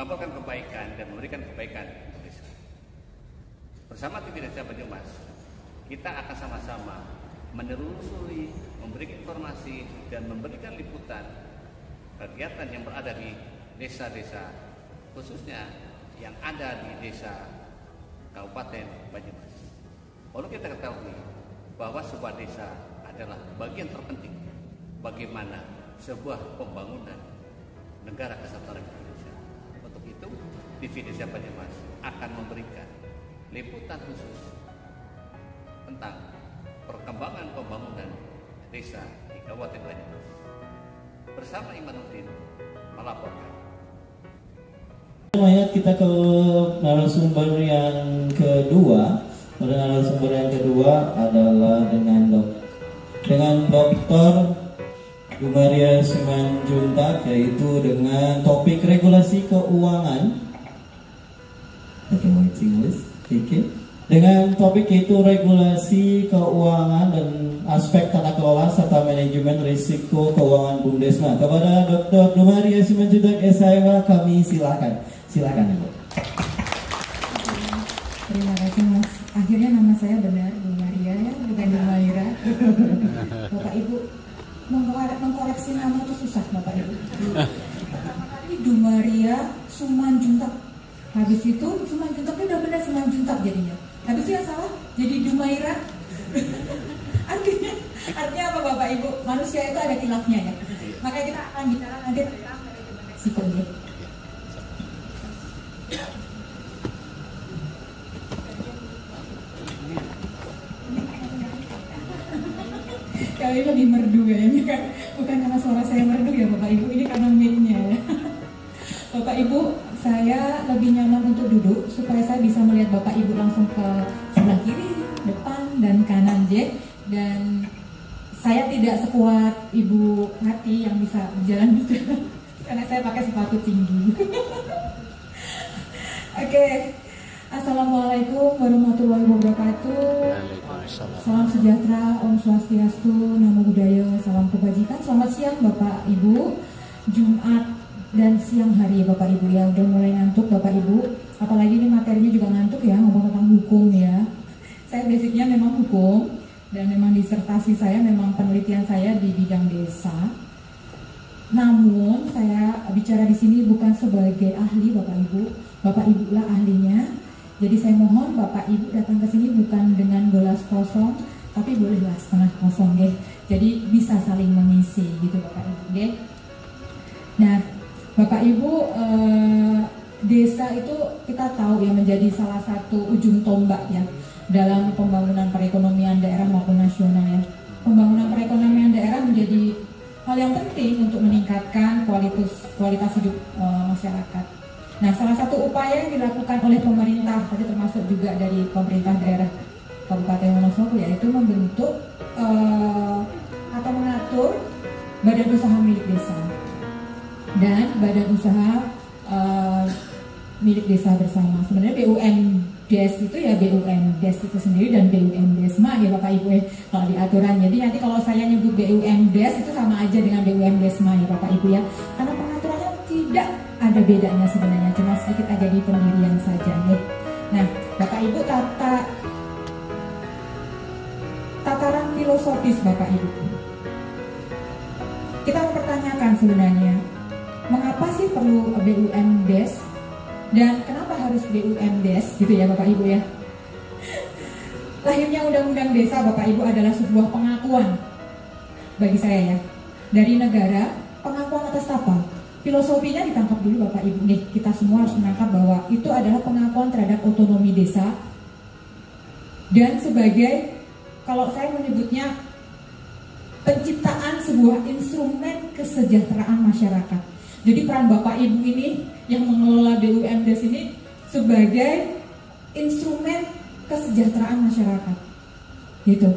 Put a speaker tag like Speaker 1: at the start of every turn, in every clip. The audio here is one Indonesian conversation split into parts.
Speaker 1: mengabarkan kebaikan dan memberikan kebaikan untuk desa. Bersama TV Desa Banyumas, kita akan sama-sama menelusuri, memberikan informasi dan memberikan liputan kegiatan yang berada di desa-desa, khususnya yang ada di desa Kabupaten Banyumas. Perlu kita ketahui bahwa sebuah desa adalah bagian terpenting bagaimana sebuah pembangunan negara kesatuan Republik Indonesia. Untuk itu, TV Desa Banyumas akan memberikan liputan khusus tentang perkembangan pembangunan desa di Kabupaten Banyumas. Bersama Imanuddin melaporkan.
Speaker 2: Mayat kita ke narasumber yang kedua. Pada narasumber yang kedua adalah dengan Dr. Dumaria Simanjuntak, yaitu dengan topik regulasi keuangan. Dengan topik yaitu regulasi keuangan dan aspek tata kelola serta manajemen risiko keuangan Bumdesma. Kepada Dr. Dumaria Simanjuntak SIMA kami silakan. Silakan Ibu.
Speaker 3: Terima kasih Mas. Akhirnya nama saya benar, Dumaria ya, bukan Dumaira. Bapak Ibu mengkoreksi nama itu susah Bapak Ibu. Pertama kali Dumaria Simanjuntak. Habis itu Simanjuntaknya udah benar Simanjuntak jadinya. Habis itu yang salah jadi Dumaira. artinya apa Bapak Ibu? Manusia itu ada khilafnya ya. Makanya kita akan bicara nanti tentang manajemen risiko ya. Kali lebih merdu kayaknya kan, bukan karena suara saya merdu ya Bapak Ibu, ini karena mic-nya ya. Bapak Ibu, saya lebih nyaman untuk duduk supaya saya bisa melihat Bapak Ibu langsung ke sebelah kiri, depan, dan kanan J. Dan saya tidak sekuat Ibu Hati yang bisa berjalan gitu karena saya pakai sepatu tinggi. Oke. Assalamualaikum warahmatullahi wabarakatuh. Salam sejahtera, Om Swastiastu, Namo Buddhaya, salam kebajikan. Selamat siang Bapak Ibu. Jumat dan siang hari Bapak Ibu ya. Udah mulai ngantuk Bapak Ibu. Apalagi ini materinya juga ngantuk ya, ngomong tentang hukum ya. Saya basicnya memang hukum dan memang disertasi saya, memang penelitian saya di bidang desa. Namun saya bicara di sini bukan sebagai ahli Bapak Ibu. Bapak Ibu lah ahlinya. Jadi saya mohon Bapak Ibu datang ke sini bukan dengan gelas kosong, tapi bolehlah setengah kosong deh. Jadi bisa saling mengisi gitu Bapak Ibu deh. Nah, Bapak Ibu, desa itu kita tahu ya menjadi salah satu ujung tombak ya dalam pembangunan perekonomian daerah maupun nasional ya. Pembangunan perekonomian daerah menjadi hal yang penting untuk meningkatkan kualitas hidup masyarakat. Nah, salah satu upaya yang dilakukan oleh pemerintah, tadi termasuk juga dari pemerintah daerah Kabupaten Wonosobo, yaitu membentuk atau mengatur badan usaha milik desa dan badan usaha milik desa bersama. Sebenarnya BUMDes itu ya BUMDes itu sendiri dan BUMDesma ya Bapak Ibu ya kalau di aturan. Jadi nanti kalau saya nyebut BUMDes itu sama aja dengan BUMDesma ya Bapak Ibu ya. Karena pengaturannya tidak ada bedanya sebenarnya, cuma sedikit aja di pendirian saja ya. Nah, Bapak Ibu, tataran filosofis Bapak Ibu. Kita mempertanyakan sebenarnya, mengapa sih perlu BUMDes dan kenapa harus BUMDes gitu ya Bapak Ibu ya. Lahirnya Undang-Undang Desa Bapak Ibu adalah sebuah pengakuan bagi saya ya dari negara, pengakuan atas apa? Filosofinya ditangkap dulu Bapak Ibu nih, kita semua harus menangkap bahwa itu adalah pengakuan terhadap otonomi desa dan sebagai, kalau saya menyebutnya, penciptaan sebuah instrumen kesejahteraan masyarakat. Jadi peran Bapak Ibu ini yang mengelola BUMDes ini sebagai instrumen kesejahteraan masyarakat gitu.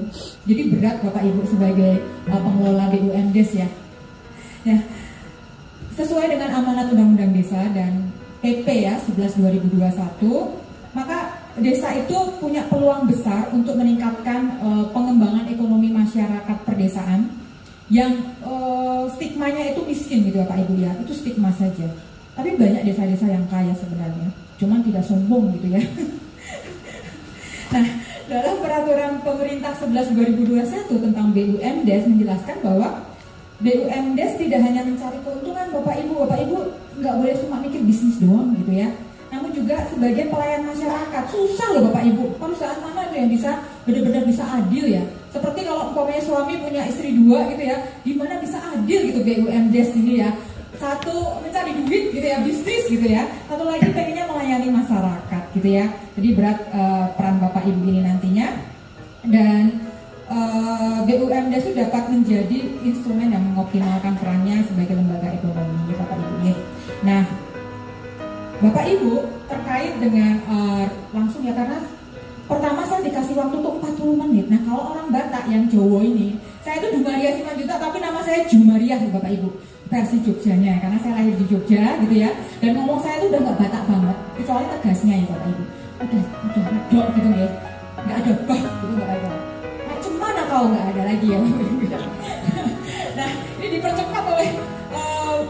Speaker 3: Jadi berat Bapak Ibu sebagai pengelola BUMDes ya. Ya. Sesuai dengan amanat Undang-Undang Desa dan PP ya 11/2021, maka desa itu punya peluang besar untuk meningkatkan pengembangan ekonomi masyarakat perdesaan yang stigmanya itu miskin gitu Bapak Ibu ya, itu stigma saja. Tapi banyak desa-desa yang kaya sebenarnya, cuman tidak sombong gitu ya. Nah, dalam peraturan pemerintah 11 2021 tentang BUMDes menjelaskan bahwa BUMDes tidak hanya mencari keuntungan Bapak Ibu nggak boleh cuma mikir bisnis doang gitu ya. Namun juga sebagai pelayan masyarakat. Susah loh Bapak Ibu, perusahaan mana tuh yang bisa benar-benar bisa adil ya. Seperti kalau umpamanya suami punya istri 2 gitu ya, gimana bisa adil gitu BUMDes ini ya. Satu mencari duit gitu ya, bisnis gitu ya. Satu lagi pengennya melayani masyarakat gitu ya. Jadi berat peran Bapak Ibu ini nantinya. Dan BUMDes itu dapat menjadi instrumen yang mengoptimalkan perannya sebagai lembaga ekonomi ya Bapak Ibu ya. Nah, Bapak Ibu terkait dengan langsung ya, karena pertama saya dikasih waktu untuk 40 menit. Nah kalau orang Batak yang Jawa ini, saya itu Jumaria Simanjuntak tapi nama saya Jumariah Bapak Ibu, versi Jogjanya, karena saya lahir di Jogja gitu ya. Dan ngomong saya itu udah nggak Batak banget, kecuali tegasnya ya Bapak Ibu. Udah dok gitu ya, nggak ada bah gitu, nggak ada. Macam mana kau nggak ada lagi ya Bapak Ibu. Nah ini dipercepat oleh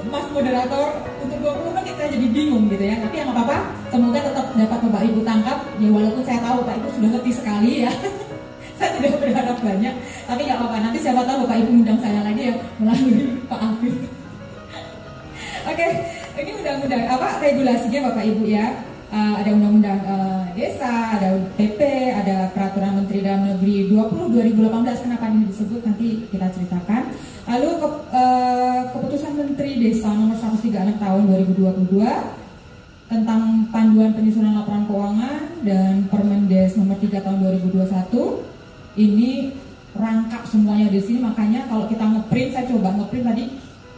Speaker 3: Mas Moderator untuk 20 menit, saya jadi bingung gitu ya. Tapi yang nggak apa-apa, semoga tetap dapat Bapak Ibu tangkap ya, walaupun saya tahu Bapak Ibu sudah ngerti sekali ya. Saya tidak berharap banyak, tapi nggak apa-apa, nanti siapa tahu Bapak Ibu undang saya lagi ya melalui Pak Afif. Oke, ini undang-undang apa regulasinya Bapak Ibu ya. Ada undang-undang desa, ada PP, ada peraturan Menteri Dalam Negeri 20/2018. Kenapa ini disebut nanti kita ceritakan. Lalu keputusan Menteri Desa nomor 136 tahun 2022 tentang panduan penyusunan laporan keuangan dan Permendes nomor 3 tahun 2021. Ini rangkap semuanya di sini, makanya kalau kita ngeprint, saya coba ngeprint tadi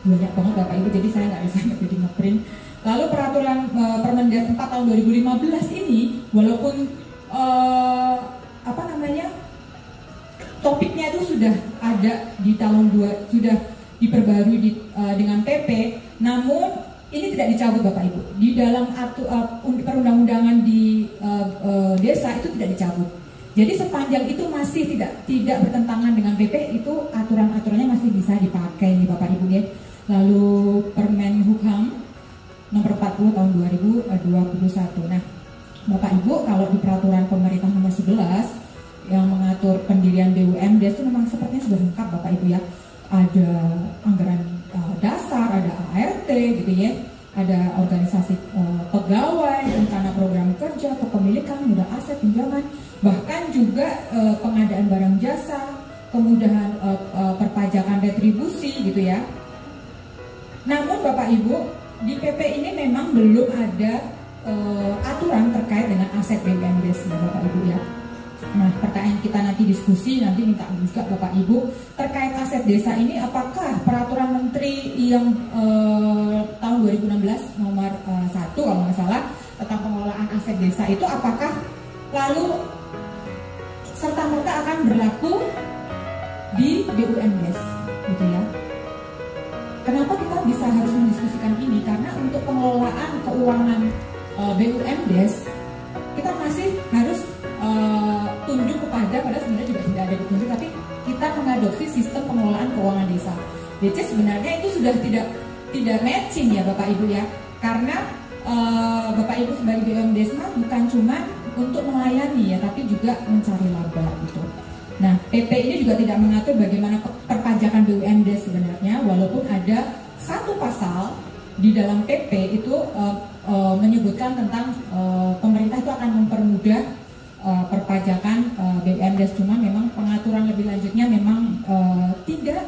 Speaker 3: banyak banget Bapak Ibu, jadi saya nggak bisa jadi ngeprint. Lalu peraturan Permendes 4 tahun 2015 ini, walaupun topiknya itu sudah ada di tahun sudah diperbarui dengan PP, namun ini tidak dicabut Bapak Ibu. Di dalam perundang-undangan di desa itu tidak dicabut. Jadi sepanjang itu masih tidak bertentangan dengan PP, itu aturan-aturannya masih bisa dipakai nih Bapak Ibu ya. Lalu Permenhukam nomor 40 tahun 2021. Nah, Bapak Ibu kalau di peraturan pemerintah nomor 11 yang mengatur pendirian BUMDes itu memang sepertinya sudah lengkap Bapak Ibu ya. Ada anggaran dasar, ada ART gitu ya, ada organisasi pegawai, rencana program kerja, kepemilikan, modal aset, pinjaman, bahkan juga pengadaan barang jasa, kemudahan perpajakan retribusi gitu ya. Namun Bapak Ibu, di PP ini memang belum ada aturan terkait dengan aset BUMDes ya Bapak Ibu ya. Nah, pertanyaan kita nanti diskusi, nanti minta juga Bapak Ibu terkait aset desa ini, apakah peraturan Menteri yang tahun 2016 nomor 1 kalau nggak salah tentang pengelolaan aset desa itu apakah lalu serta-merta akan berlaku di BUMDes gitu ya. Kenapa kita bisa harus mendiskusikan ini? Karena untuk pengelolaan keuangan BUMDes kita masih harus tunduk kepada, padahal sebenarnya juga tidak ada ditunjuk, tapi kita mengadopsi sistem pengelolaan keuangan desa. Which is sebenarnya itu sudah tidak matching ya Bapak Ibu ya, karena Bapak Ibu sebagai BUMDes bukan cuma untuk melayani ya, tapi juga mencari laba gitu. Nah, PP ini juga tidak mengatur bagaimana perpajakan BUMDes sebenarnya, walaupun ada satu pasal di dalam PP itu menyebutkan tentang pemerintah itu akan mempermudah perpajakan BUMDes, cuma memang pengaturan lebih lanjutnya memang tidak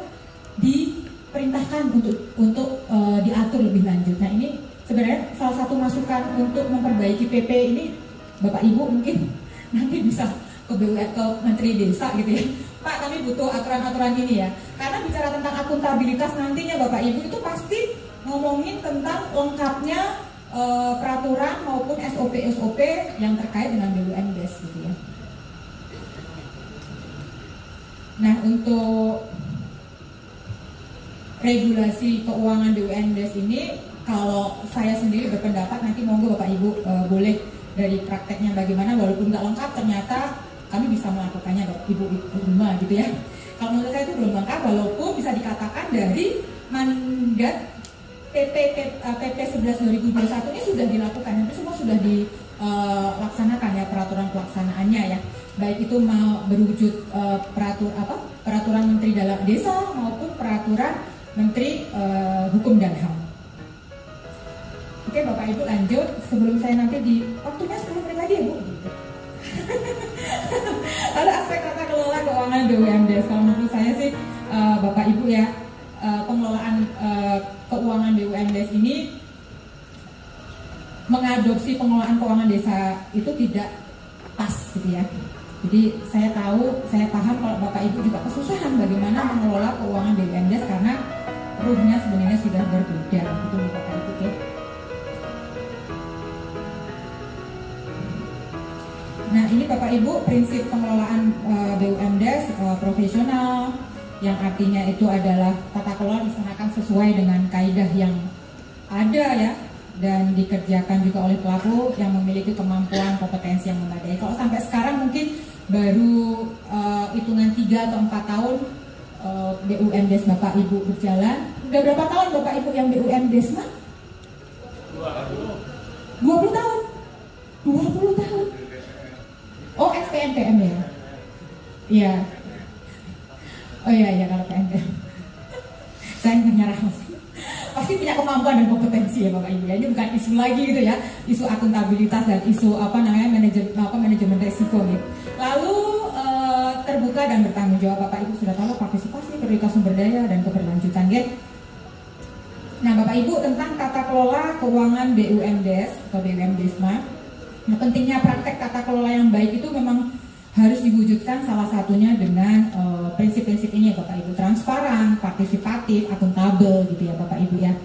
Speaker 3: diperintahkan untuk diatur lebih lanjut. Nah, ini sebenarnya salah satu masukan untuk memperbaiki PP ini, Bapak Ibu mungkin nanti bisa ke Menteri Desa gitu ya, Pak kami butuh aturan-aturan ini ya, karena bicara tentang akuntabilitas nantinya Bapak Ibu itu pasti ngomongin tentang lengkapnya peraturan maupun SOP yang terkait dengan BUMDes gitu ya. Nah, untuk regulasi keuangan BUMDes ini, kalau saya sendiri berpendapat nanti monggo Bapak Ibu boleh dari prakteknya bagaimana, walaupun nggak lengkap ternyata kami bisa melakukannya Ibu rumah gitu ya. Kalau menurut saya itu belum lengkap, walaupun bisa dikatakan dari mandat PP 11 2021 ini sudah dilakukan, itu semua sudah dilaksanakan ya peraturan pelaksanaannya ya. Baik itu mau berwujud peraturan Menteri Dalam Desa maupun peraturan Menteri Hukum dan HAM. Oke Bapak Ibu lanjut, sebelum saya nanti di waktunya 10 menit lagi ya Bu. Ada aspek tata kelola keuangan BUMDes. Kalau menurut saya sih Bapak Ibu ya, pengelolaan keuangan BUMDes ini mengadopsi pengelolaan keuangan desa itu tidak pas gitu ya. Jadi saya paham kalau Bapak Ibu juga kesusahan bagaimana mengelola keuangan BUMDes karena ruhnya sebenarnya sudah berbeda gitu Bapak Ibu ya. Nah ini Bapak Ibu prinsip pengelolaan BUMDes profesional, yang artinya itu adalah tata kelola dilaksanakan sesuai dengan kaidah yang ada ya, dan dikerjakan juga oleh pelaku yang memiliki kemampuan kompetensi yang memadai. Kalau sampai sekarang mungkin baru hitungan 3 atau 4 tahun BUMDes Bapak Ibu berjalan. Udah berapa tahun Bapak Ibu yang BUMDes mah? 20 tahun. 20 tahun. Oh, XPNPM ya? Iya. Oh iya kalau PNPM. Saya nggak nyerah Mas. Pasti punya kemampuan dan kompetensi ya Bapak Ibu ya. Ini bukan isu lagi gitu ya, isu akuntabilitas dan isu manajemen resiko gitu. Lalu terbuka dan bertanggung jawab. Bapak Ibu sudah tahu partisipasi, prioritas sumber daya dan keberlanjutan gitu. Nah Bapak Ibu tentang tata kelola keuangan BUMDes atau BUMDesma. Nah pentingnya praktek tata kelola yang baik itu memang harus diwujudkan salah satunya dengan prinsip-prinsip ini ya Bapak Ibu, transparan, partisipatif, akuntabel gitu ya Bapak Ibu ya.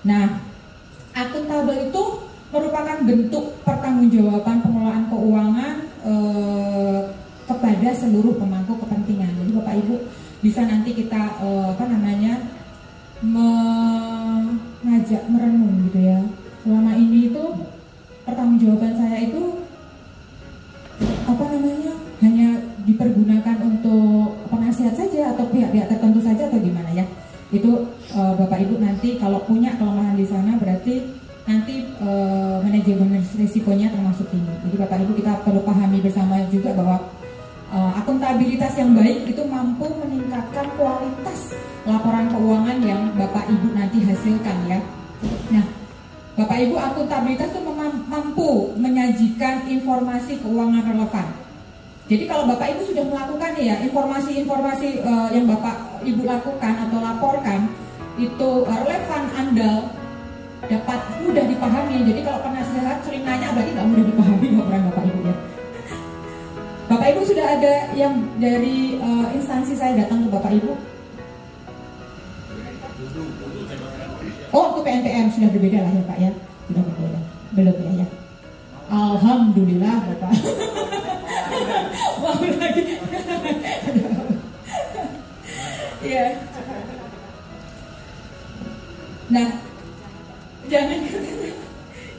Speaker 3: Nah, akuntabel itu merupakan bentuk pertanggungjawaban pengelolaan keuangan kepada seluruh pemangku kepentingan. Jadi Bapak Ibu bisa nanti kita mengajak merenung gitu ya. Selama ini itu pertanggungjawaban saya itu hanya dipergunakan untuk penasihat saja atau pihak-pihak tertentu saja atau gimana ya. Itu Bapak Ibu nanti kalau punya kelemahan di sana berarti nanti manajemen risikonya termasuk ini. Jadi Bapak Ibu kita perlu pahami bersama juga bahwa akuntabilitas yang baik itu mampu meningkatkan kualitas laporan keuangan yang Bapak Ibu nanti hasilkan ya. Nah, Bapak Ibu akuntabilitas itu mampu menyajikan informasi keuangan relevan. Jadi kalau Bapak Ibu sudah melakukan ya informasi-informasi yang Bapak Ibu lakukan atau laporkan itu relevan, andal, dapat mudah dipahami. Jadi kalau penasehat sering nanya berarti nggak mudah dipahami laporan Bapak Ibu ya. Bapak Ibu sudah ada yang dari instansi saya datang ke Bapak Ibu? Oh, itu PNPM sudah berbeda lah ya Pak ya, sudah berbeda, belum ya? Alhamdulillah Bapak. Mau lagi. Iya. Nah, jangan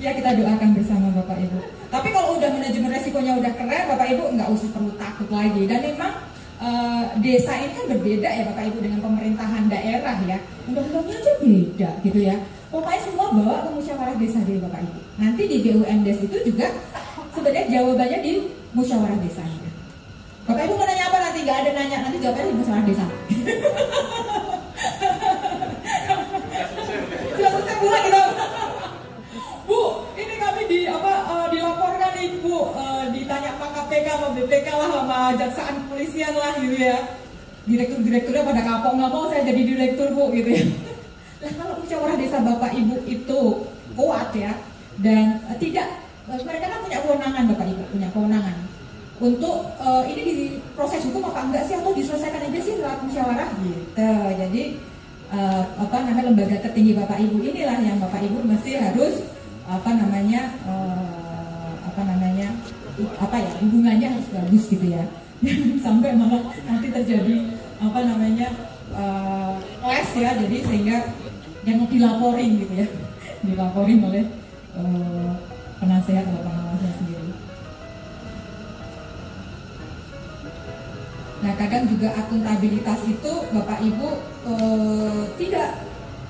Speaker 3: ya kita doakan bersama Bapak Ibu. Tapi kalau udah manajemen resikonya udah keren, Bapak Ibu nggak usah perlu takut lagi. Dan memang desa ini kan berbeda ya Bapak Ibu dengan pemerintahan daerah ya. Undang-undangnya aja beda gitu ya. Pokoknya semua bawa ke musyawarah desa deh Bapak Ibu. Nanti di BUMDes itu juga sebenarnya jawabannya di musyawarah desanya. Bapak Ibu mau nanya apa nanti? Nggak ada nanya, nanti jawabannya di musyawarah desa. Sudah selesai pula gitu. Bu, ini kami dilaporkan nih Bu, ditanya Pak KPK sama BPK lah sama jaksaan kepolisian lah gitu ya. Direktur-direkturnya pada kapok, nggak mau saya jadi direktur Bu gitu ya. Nah kalau musyawarah desa Bapak Ibu itu kuat ya, dan mereka kan punya kewenangan Bapak Ibu, punya kewenangan untuk ini di proses hukum apa enggak sih atau diselesaikan aja sih lewat musyawarah gitu. Jadi lembaga tertinggi Bapak Ibu inilah yang Bapak Ibu mesti harus hubungannya harus bagus gitu ya. Sampai malah nanti terjadi clash ya, jadi sehingga yang dilaporin gitu ya, dilaporin oleh penasehat atau pengawasnya sendiri. Nah kadang juga akuntabilitas itu Bapak Ibu tidak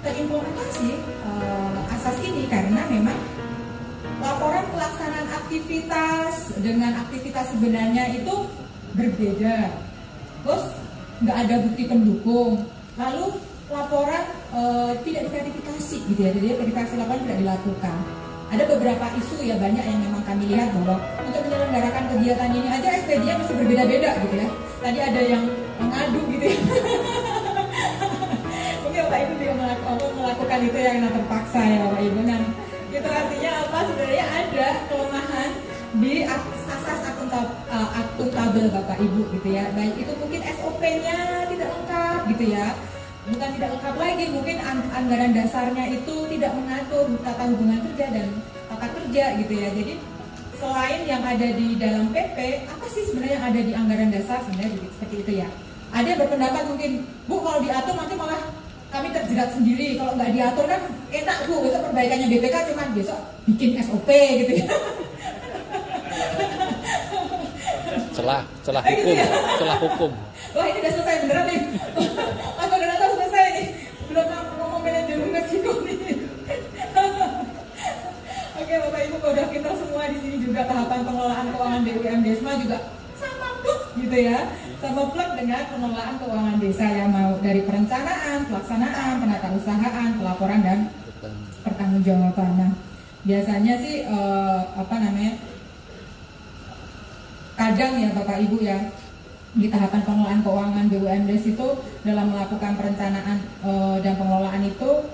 Speaker 3: terimplementasi asas ini karena memang laporan pelaksanaan aktivitas dengan aktivitas sebenarnya itu berbeda. Terus nggak ada bukti pendukung. Lalu laporan tidak diverifikasi gitu ya, jadi verifikasi laporan tidak dilakukan. Ada beberapa isu ya, banyak yang memang kami lihat bahwa untuk menyelenggarakan kegiatan ini aja SPD-nya masih berbeda-beda gitu ya. Tadi ada yang mengadu gitu ya. Mungkin Bapak Ibu juga melakukan itu yang terpaksa ya Bapak Ibu. Nah, itu artinya apa? Sebenarnya ada kelemahan di asas akuntabel Bapak Ibu gitu ya. Baik itu mungkin SOP-nya tidak lengkap gitu ya. Bukan tidak lengkap lagi, mungkin anggaran dasarnya itu tidak mengatur tata hubungan kerja dan tata kerja gitu ya. Jadi selain yang ada di dalam PP, apa sih sebenarnya yang ada di anggaran dasar sebenarnya seperti itu ya. Ada yang berpendapat mungkin, Bu kalau diatur nanti malah kami terjerat sendiri. Kalau nggak diatur kan enak Bu, besok perbaikannya BPK cuma besok bikin SOP gitu ya.
Speaker 4: celah hukum, celah hukum.
Speaker 3: Wah ini udah selesai beneran nih. Aku udah tahu selesai nih. Belum ngomong manajemen Meksiko nih. Oke Bapak Ibu, udah kita semua di sini juga tahapan pengelolaan keuangan BUMN Desma juga sama plek gitu ya. Sama plek dengan pengelolaan keuangan desa yang mau dari perencanaan, pelaksanaan, penatausahaan, pelaporan dan pertanggungjawaban. Nah, biasanya sih kadang ya Bapak Ibu ya, di tahapan pengelolaan keuangan BUMDes itu dalam melakukan perencanaan dan pengelolaan itu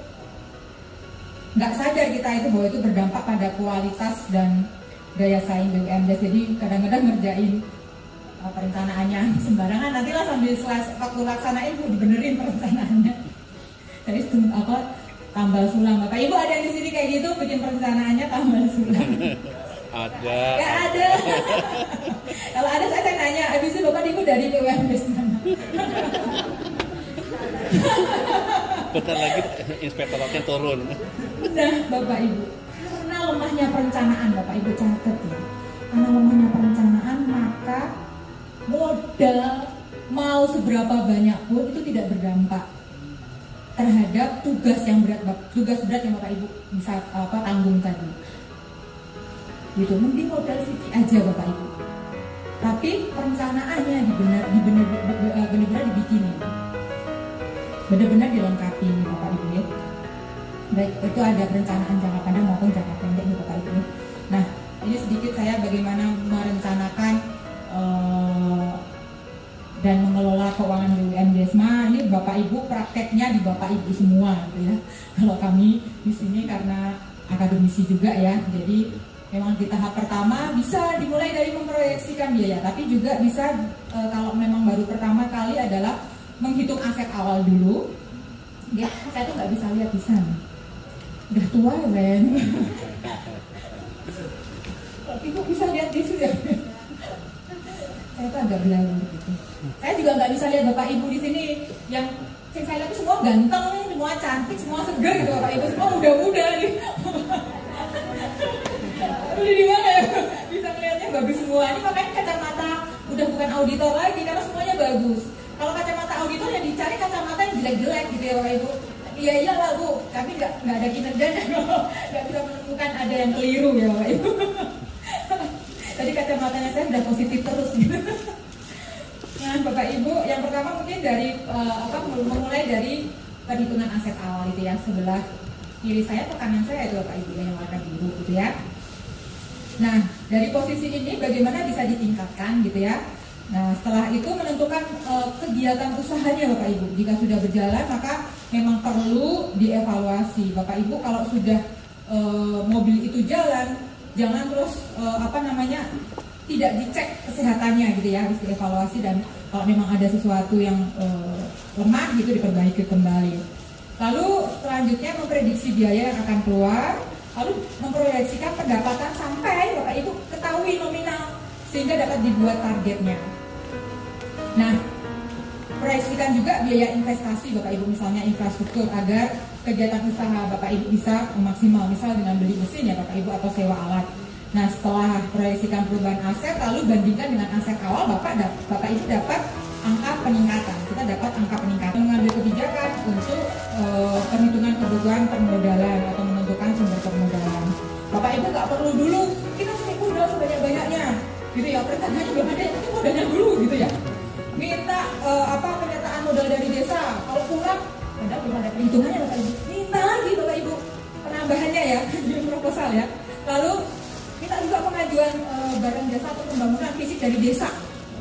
Speaker 3: nggak sadar kita itu bahwa itu berdampak pada kualitas dan daya saing BUMDes. Jadi kadang-kadang ngerjain perencanaannya sembarangan, nantilah sambil waktu laksanain Bu dibenerin perencanaannya. Jadi tambal sulam. Bapak Ibu ada yang di sini kayak gitu bikin perencanaannya tambal sulam?
Speaker 4: Ada.
Speaker 3: Gak ada. Kalau ada saya nanya, habis itu Bapak Ibu dari BUMDes mana?
Speaker 4: Bentar lagi inspektoratnya turun.
Speaker 3: Nah Bapak Ibu, karena lemahnya perencanaan, Bapak Ibu catat ya. Karena lemahnya perencanaan, maka modal mau seberapa banyak pun itu tidak berdampak terhadap tugas berat yang Bapak Ibu bisa tanggung tadi. Gitu, mending modal sedikit aja Bapak Ibu. Tapi perencanaannya benar-benar dibikinin, benar-benar dilengkapi Bapak Ibu ya. Baik, itu ada perencanaan jangka panjang maupun jangka pendek nih Bapak Ibu. Nah, ini sedikit saya bagaimana merencanakan dan mengelola keuangan BUMN Desma. Ini Bapak Ibu prakteknya di Bapak Ibu semua gitu ya. Kalau kami di sini karena akademisi juga ya, jadi memang di tahap pertama bisa dimulai dari memproyeksikan biaya, tapi juga bisa kalau memang baru pertama kali adalah menghitung aset awal dulu. Ya, saya tuh nggak bisa lihat di sana. Udah tua ya, Ben. Ibu bisa lihat di sini. Saya tuh agak belagu gitu. Saya juga nggak bisa lihat Bapak Ibu di sini yang saya lihat itu semua ganteng, semua cantik, semua seger gitu Bapak Ibu, semua muda-muda nih. Udah di mana ya? Bisa melihatnya bagus semua. Ini makanya kacamata udah bukan auditor lagi karena semuanya bagus. Kalau kacamata auditor yang dicari kacamata yang jelek-jelek gitu ya Bapak Ibu. Iya iyalah Bu, kami nggak ada kinerjanya, nggak bisa menemukan ada yang keliru ya Bapak Ibu. Tadi kacamatanya saya udah positif terus gitu. Nah Bapak Ibu, yang pertama mungkin dari memulai dari perhitungan aset awal itu ya, sebelah kiri saya atau kanan saya itu Bapak Ibu yang warna biru gitu ya. Nah dari posisi ini bagaimana bisa ditingkatkan gitu ya. Nah setelah itu menentukan kegiatan usahanya Bapak Ibu. Jika sudah berjalan maka memang perlu dievaluasi Bapak Ibu. Kalau sudah mobil itu jalan, jangan terus tidak dicek kesehatannya gitu ya, harus dievaluasi dan kalau memang ada sesuatu yang lemah gitu diperbaiki kembali. Lalu selanjutnya memprediksi biaya yang akan keluar, lalu memproyeksikan pendapatan sampai Bapak Ibu ketahui nominal sehingga dapat dibuat targetnya. Nah, proyeksikan juga biaya investasi Bapak Ibu, misalnya infrastruktur agar kegiatan usaha Bapak Ibu bisa maksimal, misal dengan beli mesin ya Bapak Ibu atau sewa alat. Nah setelah proyeksikan perubahan aset lalu bandingkan dengan aset awal, Bapak Ibu dapat angka peningkatan. Kita dapat angka peningkatan, mengambil kebijakan untuk perhitungan kebutuhan permodalan atau menentukan sumber permodalan. Bapak Ibu nggak perlu dulu kita cari modal sebanyak-banyaknya, gitu ya. Perencanaannya belum ada, tapi modalnya dulu, gitu ya. Minta penyertaan modal dari desa, kalau kurang, padahal belum ada perhitungannya Bapak Ibu. Minta lagi Bapak Ibu penambahannya ya, di proposal ya. Lalu minta juga pengajuan barang jasa atau pembangunan fisik dari desa,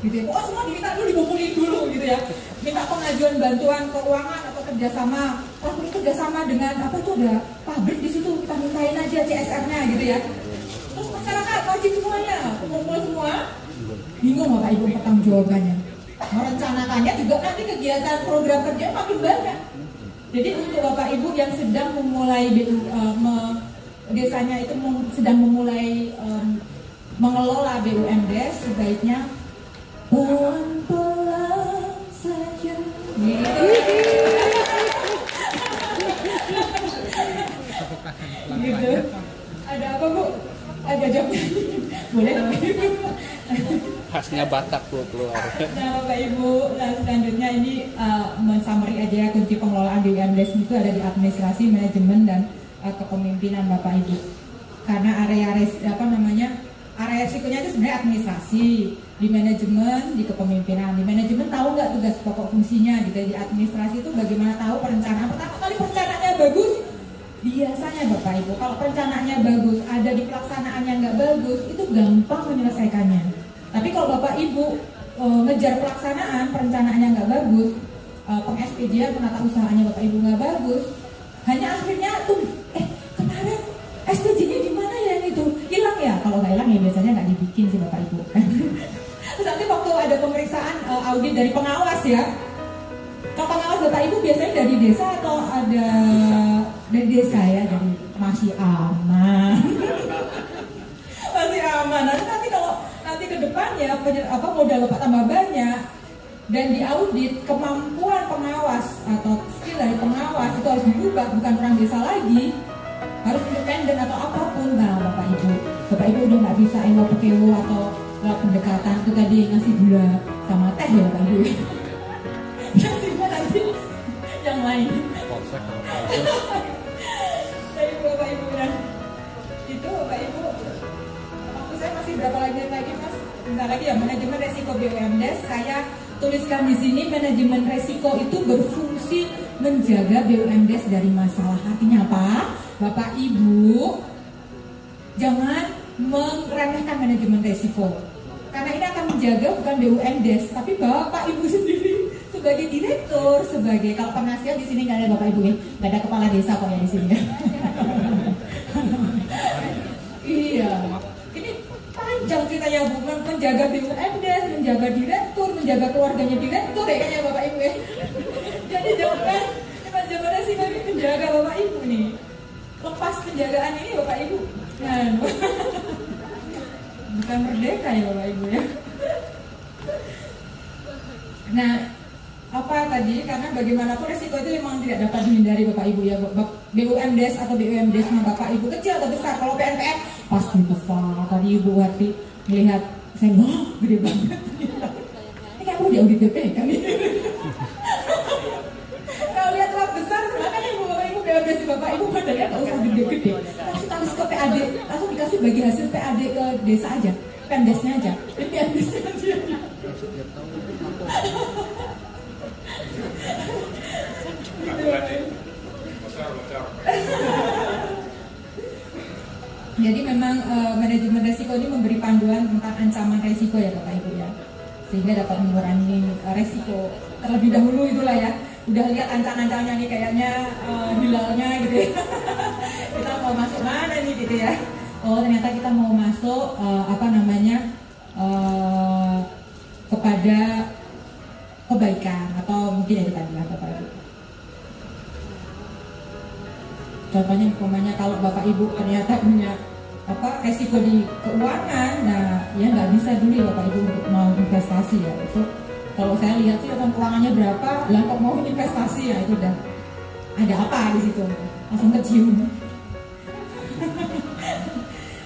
Speaker 3: gitu ya. Oh semua diminta dulu, dikumpulin dulu, gitu ya. Minta pengajuan bantuan keuangan atau kerjasama. Oh ini kerjasama dengan apa itu, ada pabrik di situ, kita mintain aja CSR-nya, gitu ya. Terus masyarakat wajib semuanya, kumpul semua, bingung Bapak Ibu pertanggung jawabannya. Merencanakannya juga nanti kegiatan program kerja makin banyak. Jadi untuk Bapak Ibu yang sedang memulai desanya itu sedang memulai mengelola BUMDes, sebaiknya pelan-pelan saja. Gitu. Ada apa Bu? Ada jawabnya? Boleh Bapak Ibu?
Speaker 4: Khasnya Batak tuh keluar.
Speaker 3: Nah Bapak Ibu, selanjutnya ini mensummary aja ya, kunci pengelolaan BUMDes itu ada di administrasi, manajemen, dan kepemimpinan Bapak Ibu. Karena area risikonya itu sebenarnya administrasi, di manajemen, di kepemimpinan. Di manajemen tahu nggak tugas pokok fungsinya, gitu. Di administrasi itu bagaimana tahu perencanaan. Pertama kali perencanaannya bagus, biasanya Bapak Ibu kalau perencanaannya bagus, ada di pelaksanaannya nggak bagus, itu gampang menyelesaikannya. Tapi kalau Bapak Ibu ngejar pelaksanaan, perencanaannya nggak bagus, peng-SPJ-an, penata usahanya Bapak Ibu nggak bagus, hanya akhirnya tuh kemarin SPJ-nya di mana ya, yang itu hilang ya. Kalau nggak hilang ya biasanya nggak dibikin sih Bapak Ibu. Terus nanti waktu ada pemeriksaan audit dari pengawas ya, kalau pengawas Bapak Ibu biasanya dari desa atau ada dari desa ya, dari masih aman. Masih aman. Nanti kalau nanti ke depannya modal Bapak tambah banyak dan diaudit, kemampuan pengawas atau skill dari pengawas itu harus dirubah, bukan orang desa lagi, harus independen atau apapun. Nah Bapak Ibu udah nggak bisa ewo-pekewo atau pendekatan itu tadi ngasih gula sama teh ya Bapak Ibu. Ngasihnya nanti yang lain. Jadi Bapak Ibu dan itu Bapak Ibu, waktu saya masih berapa lagi Mas? Bentar lagi ya, manajemen resiko BUMDes. Saya tuliskan di sini, manajemen resiko itu berfungsi menjaga BUMDes dari masalah. Artinya apa? Bapak Ibu jangan meremehkan manajemen resiko, karena ini akan menjaga bukan BUMDes tapi Bapak Ibu sendiri sebagai direktur, sebagai, kalau penasihat di sini nggak ada Bapak Ibu ya, nggak ada kepala desa kok ya di sini ya. Iya, ini panjang ceritanya Bu, menjaga BUMDes, menjaga direktur, menjaga keluarganya direktur ya kayaknya Bapak Ibu ya. Jadi jangan manajemen resiko ini menjaga Bapak Ibu nih. Lepas penjagaan ini Bapak Ibu, nah, bukan merdeka ya Bapak Ibu ya. Nah, apa tadi, karena bagaimanapun resiko itu memang tidak dapat dihindari Bapak Ibu ya. BUMDes atau BUMDes Bapak Ibu kecil atau besar, kalau PNPN pasti besar. Tadi Ibu Wati melihat saya, wah gede banget. Ini kayak perlu diaudit BPK nih. Kalau lihat uang besar, makanya Ibu Bapak Ibu BUMDes Bapak Ibu padahal nggak usah gede-gede, langsung ke PAD, langsung dikasih bagi hasil PAD ke desa aja, PMDesnya aja, PMDesnya aja. Jadi memang manajemen resiko ini memberi panduan tentang ancaman resiko ya Bapak Ibu ya, sehingga dapat mengurangi resiko terlebih dahulu itulah ya. Udah lihat ancang-ancangnya nih kayaknya hilalnya gitu ya. Kita mau masuk mana nih gitu ya. Oh ternyata kita mau masuk kepada kebaikan atau mungkin itu tadi lah Bapak Ibu. Contohnya umpamanya kalau Bapak Ibu ternyata punya resiko di keuangan, nah ya nggak bisa dulu Bapak Ibu untuk mau investasi ya. Itu kalau saya lihat sih keuangannya berapa, lah kok mau investasi ya, itu udah ada apa di situ, langsung kecium.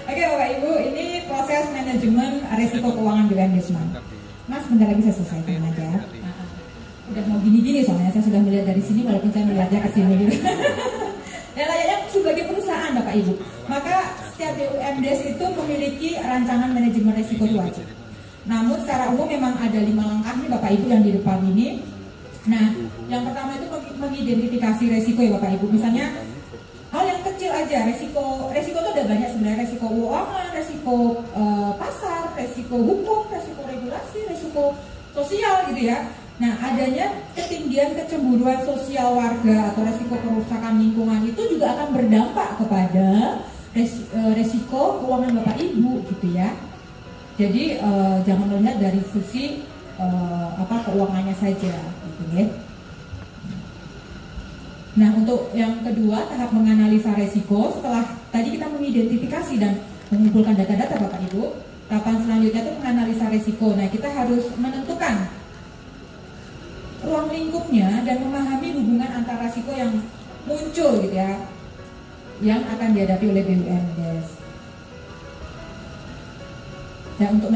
Speaker 3: Oke Bapak Ibu, ini proses manajemen resiko keuangan BUMDes Mas, bentar lagi saya selesaikan aja. Udah mau gini-gini soalnya saya sudah melihat dari sini walaupun saya melihatnya ke sini gitu. dan layaknya sebagai perusahaan Bapak Ibu. Maka setiap BUMDes itu memiliki rancangan manajemen risiko itu wajib. Namun secara umum memang ada 5 langkah nih Bapak Ibu yang di depan ini. Nah, yang pertama itu mengidentifikasi resiko ya Bapak Ibu. Misalnya hal yang kecil aja, resiko itu ada banyak sebenarnya, resiko keuangan, resiko pasar, resiko hukum, resiko regulasi, resiko sosial gitu ya. Nah, adanya ketinggian kecemburuan sosial warga atau resiko kerusakan lingkungan itu juga akan berdampak kepada resiko keuangan Bapak Ibu gitu ya. Jadi jangan melihat dari sisi keuangannya saja gitu ya. Nah, untuk yang kedua, tahap menganalisa resiko. Setelah tadi kita mengidentifikasi dan mengumpulkan data-data Bapak Ibu, tahapan selanjutnya itu menganalisa resiko. Nah, kita harus menentukan ruang lingkupnya dan memahami hubungan antara resiko yang muncul gitu ya, yang akan dihadapi oleh BUMDes. Dan untuk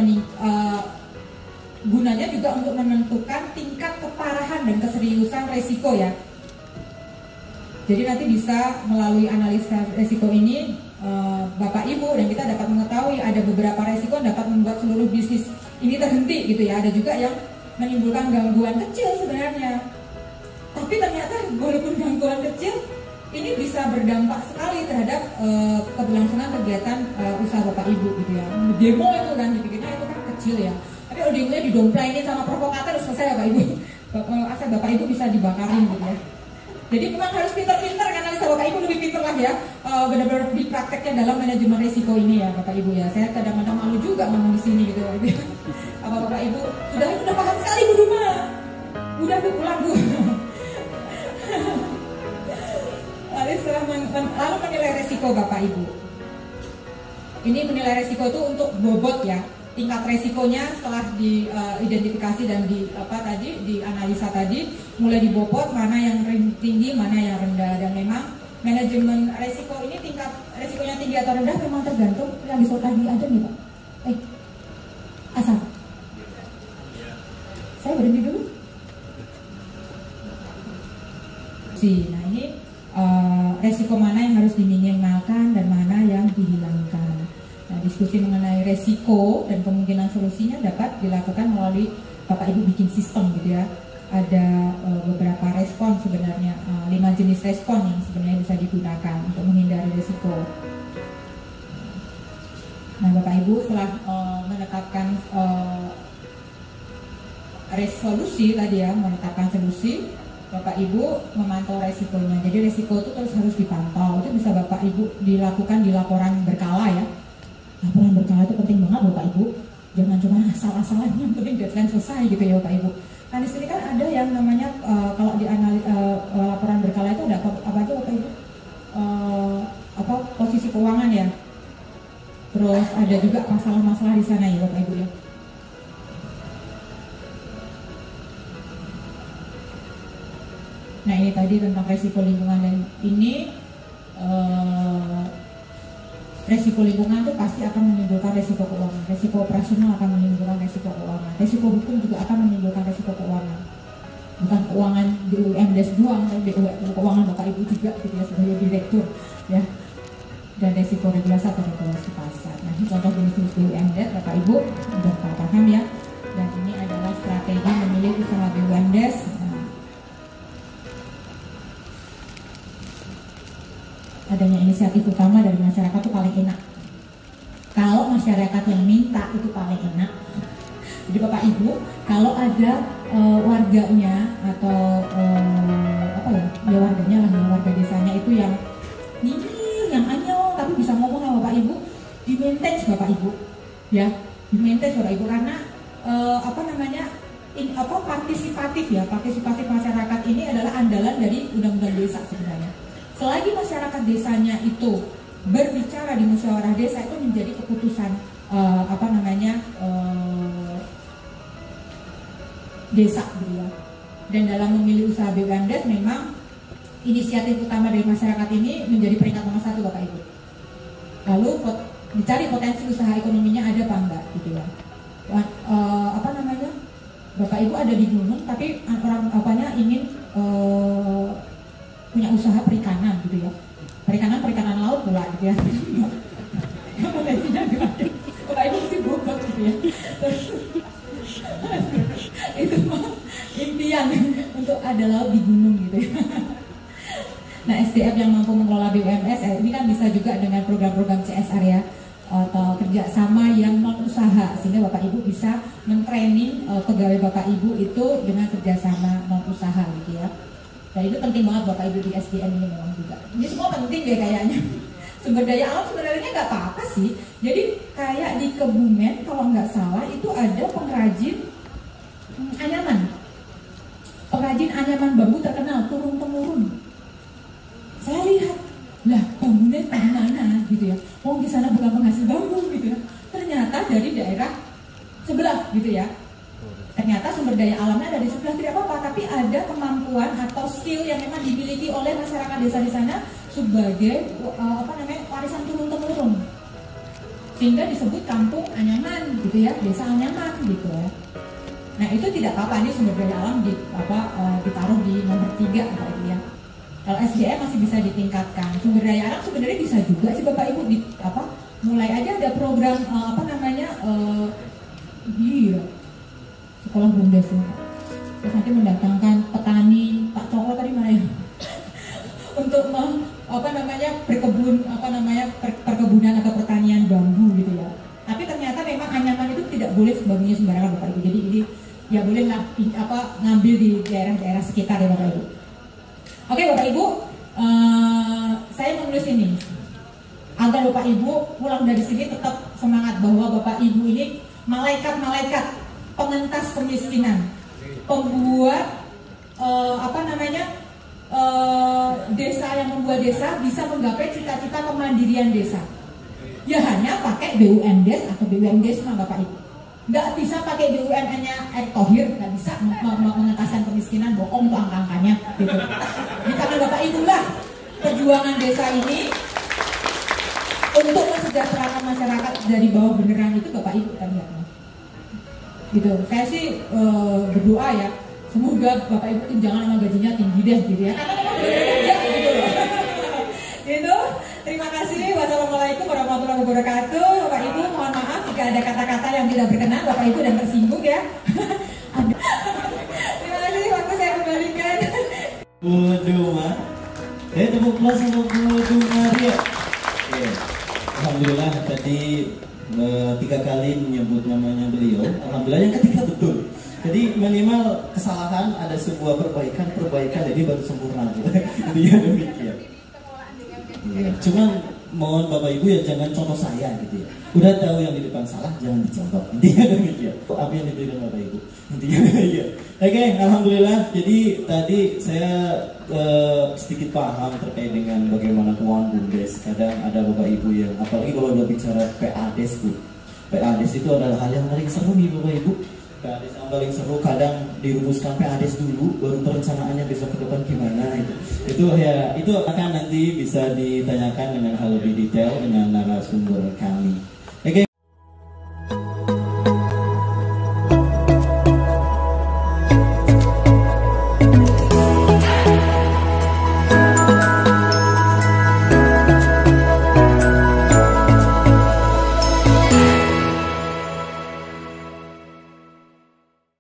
Speaker 3: gunanya juga untuk menentukan tingkat keparahan dan keseriusan resiko ya. Jadi nanti bisa melalui analisa resiko ini Bapak Ibu dan kita dapat mengetahui ada beberapa resiko yang dapat membuat seluruh bisnis ini terhenti gitu ya. Ada juga yang menimbulkan gangguan kecil sebenarnya. Tapi ternyata walaupun gangguan kecil ini bisa berdampak sekali terhadap keberlangsungan kegiatan usaha Bapak Ibu gitu ya. Demo itu kan dipikirnya itu kan kecil ya. Tapi kalau demonya didomplainin sama provokator selesai Bapak Ibu. Asal Bapak Ibu bisa dibakarin gitu ya. Jadi memang harus pintar-pintar kan, analisa Bapak Ibu lebih pintar lah ya, benar-benar diprakteknya dalam manajemen risiko ini ya Bapak Ibu ya. Saya kadang-kadang malu juga ngomong di sini gitu ya. Apa Bapak Ibu sudah paham sekali Bu Duma? Udah Bu pulang Bu. Lalu menilai resiko Bapak Ibu. Ini menilai resiko itu untuk bobot ya. Tingkat resikonya setelah diidentifikasi dan dianalisa tadi, mulai dibobot mana yang tinggi, mana yang rendah. Dan memang manajemen resiko ini tingkat resikonya tinggi atau rendah memang tergantung yang disebut tadi ada nih Pak. Asal saya berhenti dulu. Nah ini resiko mana yang harus diminimalkan dan mana yang dihilangkan. Nah, diskusi mengenai resiko dan kemungkinan solusinya dapat dilakukan melalui Bapak Ibu bikin sistem gitu ya. Ada beberapa respon sebenarnya, 5 jenis respon yang sebenarnya bisa digunakan untuk menghindari resiko. Nah, Bapak Ibu setelah menetapkan resolusi tadi ya, menetapkan solusi, Bapak Ibu memantau resikonya. Jadi resiko itu terus harus dipantau. Itu bisa Bapak Ibu dilakukan di laporan berkala ya. Laporan berkala itu penting banget Bapak Ibu. Jangan cuma asal-asalan, yang penting deadline selesai gitu ya Bapak Ibu. Nah di sini kan ada yang namanya kalau di laporan berkala itu ada apa aja Bapak Ibu? Posisi keuangan ya. Terus ada juga masalah-masalah di sana ya Bapak Ibu ya. Nah ini tadi tentang resiko lingkungan, dan ini resiko lingkungan itu pasti akan menimbulkan resiko keuangan. Resiko operasional akan menimbulkan resiko keuangan. Resiko hukum juga akan menimbulkan resiko keuangan. Bukan keuangan BUMDes doang, tapi keuangan Bapak Ibu juga gitu ya sebagai direktur ya. Dan resiko regulasi atau regulasi pasar. Nah ini contoh jenis BUMDes Bapak Ibu sudah paham ya. Dan ini adalah strategi memilih usaha BUMDes. Adanya inisiatif utama dari masyarakat itu paling enak. Kalau masyarakat yang minta itu paling enak. Jadi Bapak Ibu, kalau ada warganya atau warganya lah, warga desanya itu yang nyinyir, yang anyong, tapi bisa ngomong sama Bapak Ibu, di-manage Bapak Ibu, ya, di-manage Bapak Ibu karena partisipatif ya, partisipasi masyarakat ini adalah andalan dari undang-undang desa sebenarnya. Selagi masyarakat desanya itu berbicara di musyawarah desa, itu menjadi keputusan desa gitu ya. Dan dalam memilih usaha BUMDes memang inisiatif utama dari masyarakat ini menjadi peringkat nomor 1 Bapak Ibu. Lalu dicari potensi usaha ekonominya ada apa enggak gitu ya. Bapak Ibu ada di gunung tapi orang ingin punya usaha perikanan gitu ya. Perikanan laut pula gitu ya. Potensinya nggak ada. Bapak Ibu mesti bobot gitu ya. Terus, itu mah impian untuk ada laut di gunung gitu ya. Nah, SDM yang mampu mengelola BUMS ini kan bisa juga dengan program-program CSR ya, atau kerjasama yang non usaha, sehingga Bapak Ibu bisa mentraining pegawai Bapak Ibu itu dengan kerjasama non usaha gitu ya. Nah, itu penting banget Bapak Ibu di SDM ini memang juga. Ini semua penting deh kayaknya. Sumber daya alam sebenarnya nggak apa-apa sih. Jadi kayak di Kebumen kalau nggak salah itu ada pengrajin anyaman. Pengrajin anyaman bambu terkenal turun-temurun. Saya lihat, lah bambunya dari mana gitu ya. Oh, di sana bukan penghasil bambu gitu ya. Ternyata dari daerah sebelah gitu ya. Ternyata sumber daya alamnya ada di sebelah, tidak apa-apa, tapi ada kemampuan atau skill yang memang dimiliki oleh masyarakat desa di sana sebagai warisan turun-temurun. Sehingga disebut kampung anyaman gitu ya, desa anyaman gitu ya. Nah, itu tidak apa-apa, ini sumber daya alam ditaruh di nomor 3 gitu ya. Kalau SDM masih bisa ditingkatkan. Sumber daya alam sebenarnya bisa juga sih Bapak Ibu mulai aja ada program sekolah BUMDes ya. Terus nanti mendatangkan petani, Pak Cokro tadi mana ya? Untuk perkebunan atau pertanian bambu gitu ya. Tapi ternyata memang anyaman itu tidak boleh sebagainya sembarangan Bapak Ibu. Jadi ini ya boleh ngambil di daerah-daerah sekitar ya Bapak Ibu. Oke Bapak Ibu, saya menulis ini agar Bapak Ibu pulang dari sini tetap semangat bahwa Bapak Ibu ini malaikat-malaikat pengentas kemiskinan, pembuat desa yang membuat desa bisa menggapai cita-cita kemandirian desa. Ya hanya pakai BUMDes atau BUMDesma Bapak Ibu. Nggak bisa pakai BUMN-nya Erick Thohir, nggak bisa mengentaskan kemiskinan, bohong tuh angka-angkanya gitu. Di tangan Bapak Ibu lah perjuangan desa ini untuk kesejahteraan masyarakat dari bawah beneran itu Bapak Ibu kan lihatnya. Gitu. Saya sih berdoa ya, semoga Bapak Ibu tunjangan sama gajinya tinggi deh gitu ya. Karena memang benar-benar gitu loh. Gitu. Terima kasih. Wassalamualaikum warahmatullahi wabarakatuh. Bapak Ibu mohon maaf jika ada kata-kata yang tidak berkenan Bapak Ibu dan tersinggung ya. Terima kasih, waktu saya kembalikan.
Speaker 2: Duma. Tepuk plus untuk Duma Maria. Alhamdulillah tadi 3 kali menyebut namanya beliau. Alhamdulillah yang ketiga betul. Jadi minimal kesalahan ada sebuah perbaikan jadi baru sempurna gitu. Dia demikian. Ya, cuman mohon Bapak Ibu ya jangan contoh saya gitu ya. Udah tahu yang di depan salah jangan dicontoh. Intinya demikian. Apa yang diberikan Bapak Ibu. Intinya demikian. Oke, alhamdulillah. Jadi tadi saya sedikit paham terkait dengan bagaimana keuangan BUMDes. Kadang ada Bapak Ibu yang apalagi kalau udah bicara PADes tuh. PADes itu adalah hal yang paling seru nih Bapak Ibu. PADes yang paling seru kadang dirumuskan PADes dulu baru perencanaannya besok ke depan gimana itu akan nanti bisa ditanyakan dengan hal lebih detail dengan narasumber kami.